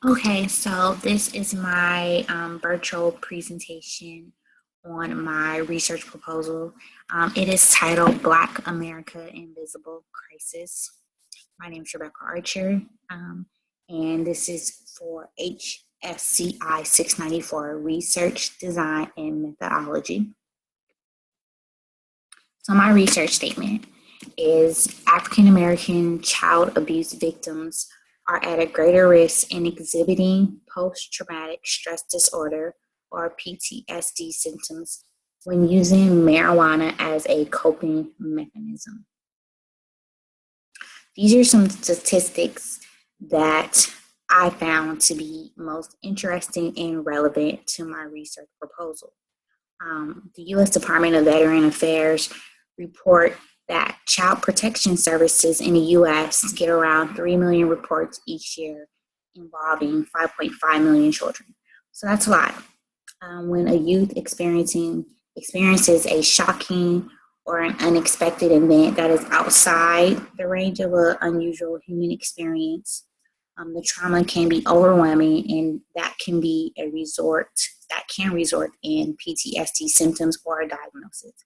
Okay, so this is my virtual presentation on my research proposal. It is titled Black America Invisible Crisis. My name is Rebecca Archer, and this is for HSCI 694 Research, Design, and Methodology. So my research statement is African American child abuse victims are at a greater risk in exhibiting post-traumatic stress disorder or PTSD symptoms when using marijuana as a coping mechanism. These are some statistics that I found to be most interesting and relevant to my research proposal. The U.S. Department of Veteran Affairs report that child protection services in the U.S. get around 3 million reports each year involving 5.5 million children. So that's a lot. When a youth experiences a shocking or an unexpected event that is outside the range of an unusual human experience, the trauma can be overwhelming, and that can resort in PTSD symptoms or a diagnosis.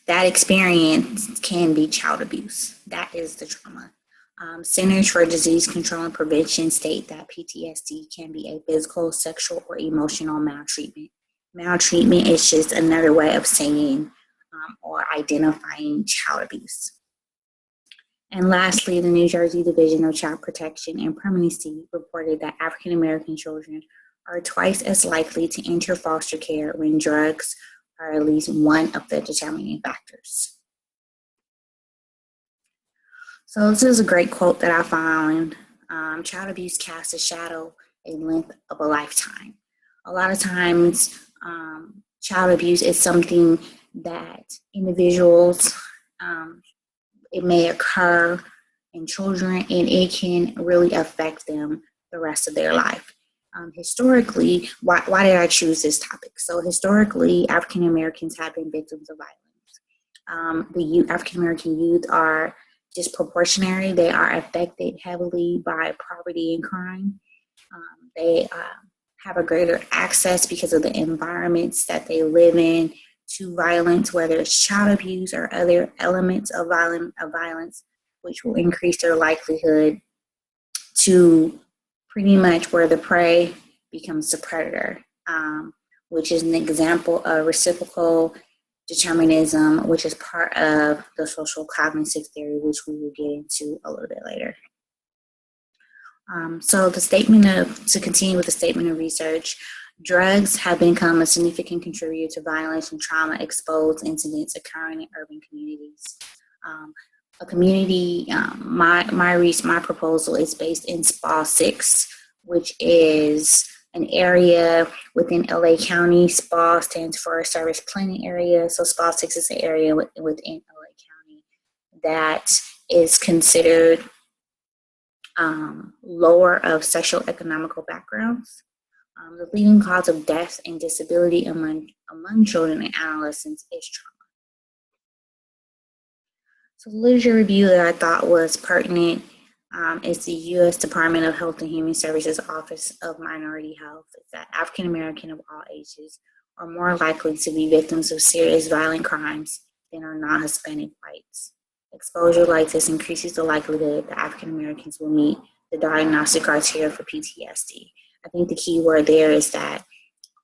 That experience can be child abuse. That is the trauma. Centers for Disease Control and Prevention state that PTSD can be a physical, sexual, or emotional maltreatment. Maltreatment is just another way of saying or identifying child abuse. And lastly, the New Jersey Division of Child Protection and Permanency reported that African American children are twice as likely to enter foster care when drugs are at least one of the determining factors. So this is a great quote that I found. Child abuse casts a shadow a length of a lifetime. A lot of times, child abuse is something that individuals, it may occur in children, and it can really affect them the rest of their life. Historically, why did I choose this topic? So historically, African Americans have been victims of violence. The African American youth are disproportionary. They are affected heavily by poverty and crime. They have a greater access because of the environments that they live in to violence, whether it's child abuse or other elements of violence, which will increase their likelihood to pretty much where the prey becomes the predator, which is an example of reciprocal determinism, which is part of the social cognitive theory, which we will get into a little bit later. So to continue with the statement of research, drugs have become a significant contributor to violence and trauma-exposed incidents occurring in urban communities. A community, my proposal is based in SPA 6, which is an area within LA County. SPA stands for Service Planning Area. So SPA 6 is an area within LA County that is considered lower of socioeconomical backgrounds. The leading cause of death and disability among children and adolescents is trauma. So the literature review that I thought was pertinent is the U.S. Department of Health and Human Services Office of Minority Health. It's that African American of all ages are more likely to be victims of serious violent crimes than are non-Hispanic whites. Exposure like this increases the likelihood that African Americans will meet the diagnostic criteria for PTSD. I think the key word there is that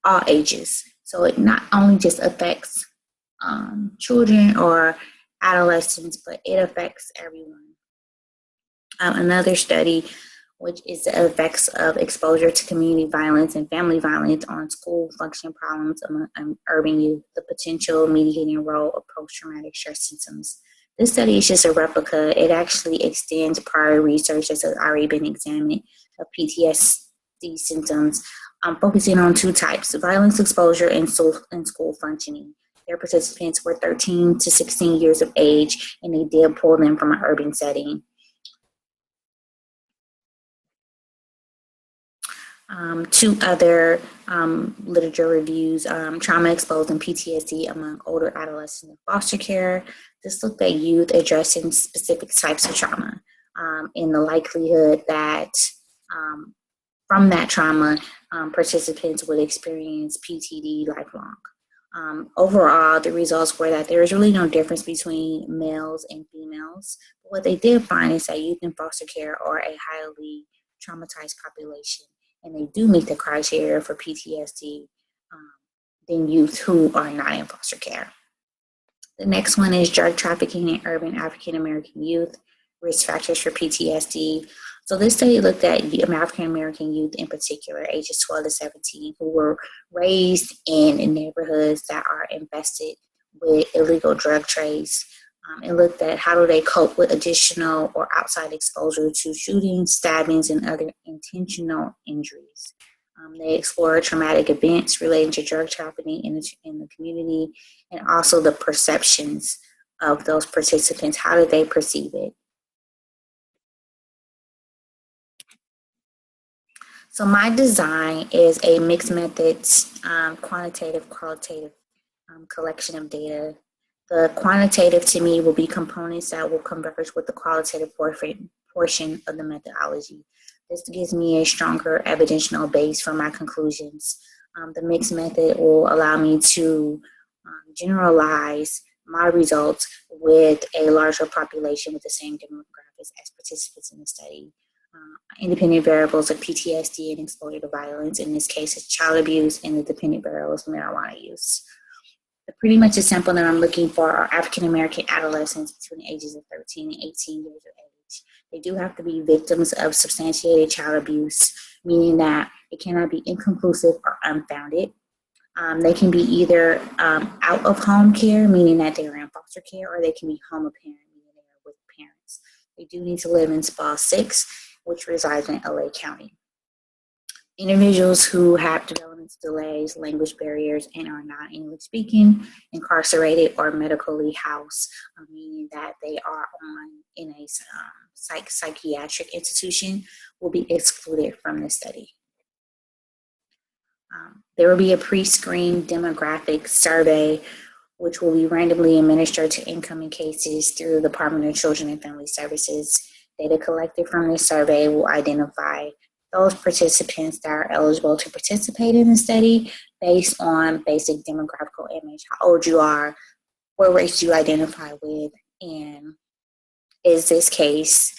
all ages. So it not only just affects children or adolescents, but it affects everyone. Another study, which is the effects of exposure to community violence and family violence on school function problems among urban youth, the potential mitigating role of post-traumatic stress symptoms. This study is just a replica. It actually extends prior research that has already been examined of PTSD symptoms, focusing on two types: violence exposure and school functioning. Their participants were 13 to 16 years of age, and they did pull them from an urban setting. Two other literature reviews, trauma exposed and PTSD among older adolescents in foster care. This looked at youth addressing specific types of trauma. in the likelihood that from that trauma, participants would experience PTD lifelong. Overall, the results were that there is really no difference between males and females. But what they did find is that youth in foster care are a highly traumatized population, and they do meet the criteria for PTSD than youth who are not in foster care. The next one is drug trafficking in urban African American youth, risk factors for PTSD. So this study looked at African American youth in particular, ages 12 to 17, who were raised in neighborhoods that are infested with illegal drug trades. It looked at how do they cope with additional or outside exposure to shootings, stabbings, and other intentional injuries. They explored traumatic events relating to drug trafficking in the community, and also the perceptions of those participants. How did they perceive it? So my design is a mixed methods, quantitative, qualitative collection of data. The quantitative to me will be components that will converge with the qualitative portion of the methodology. This gives me a stronger evidential base for my conclusions. The mixed method will allow me to generalize my results with a larger population with the same demographics as participants in the study. Independent variables of PTSD and exposure to violence, in this case, is child abuse, and the dependent variables of marijuana use. Pretty much the sample that I'm looking for are African American adolescents between the ages of 13 and 18 years of age. They do have to be victims of substantiated child abuse, meaning that it cannot be inconclusive or unfounded. They can be either out of home care, meaning that they are in foster care, or they can be home parent, meaning they are with parents. They do need to live in SPA 6, which resides in LA County. Individuals who have development delays, language barriers, and are not English speaking, incarcerated, or medically housed, meaning that they are in a psychiatric institution, will be excluded from the study. There will be a pre-screened demographic survey, which will be randomly administered to incoming cases through the Department of Children and Family Services. Data collected from this survey will identify those participants that are eligible to participate in the study based on basic demographical image, how old you are, what race you identify with, and is this case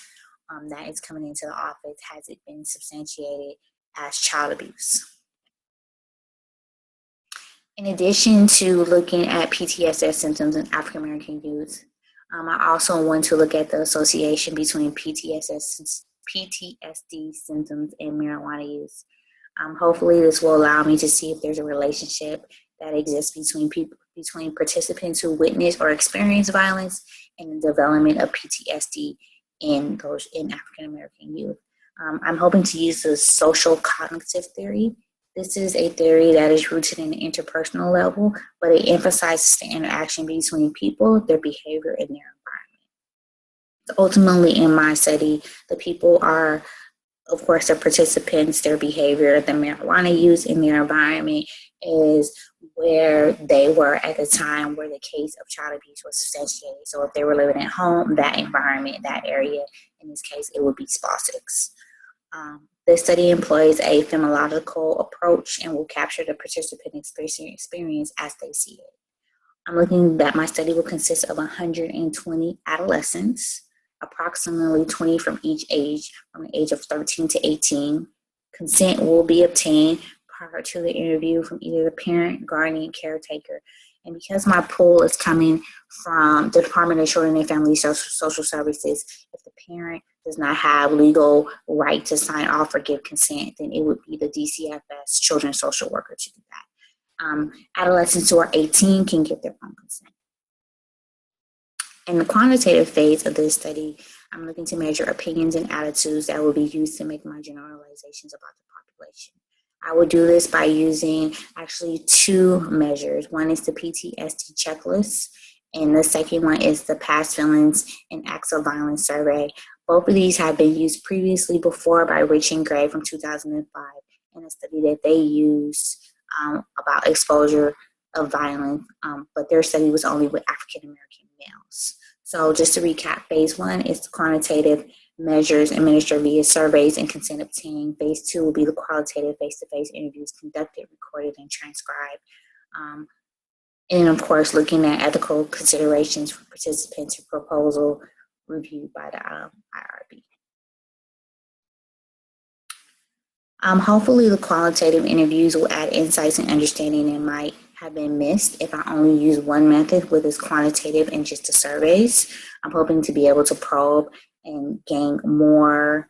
that is coming into the office, has it been substantiated as child abuse? In addition to looking at PTSD symptoms in African American youth, I also want to look at the association between PTSD symptoms and marijuana use. Hopefully this will allow me to see if there's a relationship that exists between participants who witness or experience violence and the development of PTSD in African American youth. I'm hoping to use the social cognitive theory. This is a theory that is rooted in the interpersonal level, but it emphasizes the interaction between people, their behavior, and their environment. Ultimately, in my study, the people are, of course, the participants, their behavior, the marijuana use in their environment is where they were at the time where the case of child abuse was substantiated. So if they were living at home, that environment, that area, in this case, it would be SPA 6. This study employs a phenomenological approach and will capture the participant experience as they see it. I'm looking that my study will consist of 120 adolescents, approximately 20 from each age, from the age of 13 to 18. Consent will be obtained prior to the interview from either the parent, guardian, caretaker. And because my pool is coming from the Department of Children and Family Social Services, if the parent does not have legal right to sign off or give consent, then it would be the DCFS children's social worker to do that. Adolescents who are 18 can give their own consent. In the quantitative phase of this study, I'm looking to measure opinions and attitudes that will be used to make my generalizations about the population. I will do this by using actually two measures. One is the PTSD checklist, and the second one is the past feelings and acts of violence survey. Both of these have been used previously before by Rich and Gray from 2005 in a study that they used about exposure of violence, but their study was only with African American males. So just to recap, phase one is the quantitative measures administered via surveys and consent obtained. Phase 2 will be the qualitative face-to-face interviews conducted, recorded, and transcribed. And of course, looking at ethical considerations for participants and proposal reviewed by the IRB. Hopefully the qualitative interviews will add insights and understanding that might have been missed if I only use one method with this quantitative and just the surveys. I'm hoping to be able to probe and gain more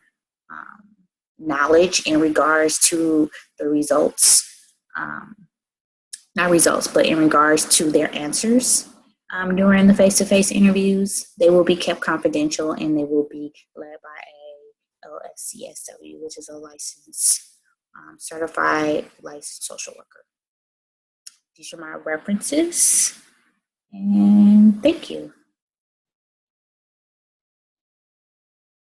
knowledge in regards to the results, not results, but in regards to their answers during the face-to-face interviews. They will be kept confidential and they will be led by a LSCSW, which is a licensed, certified licensed social worker. These are my references, and thank you.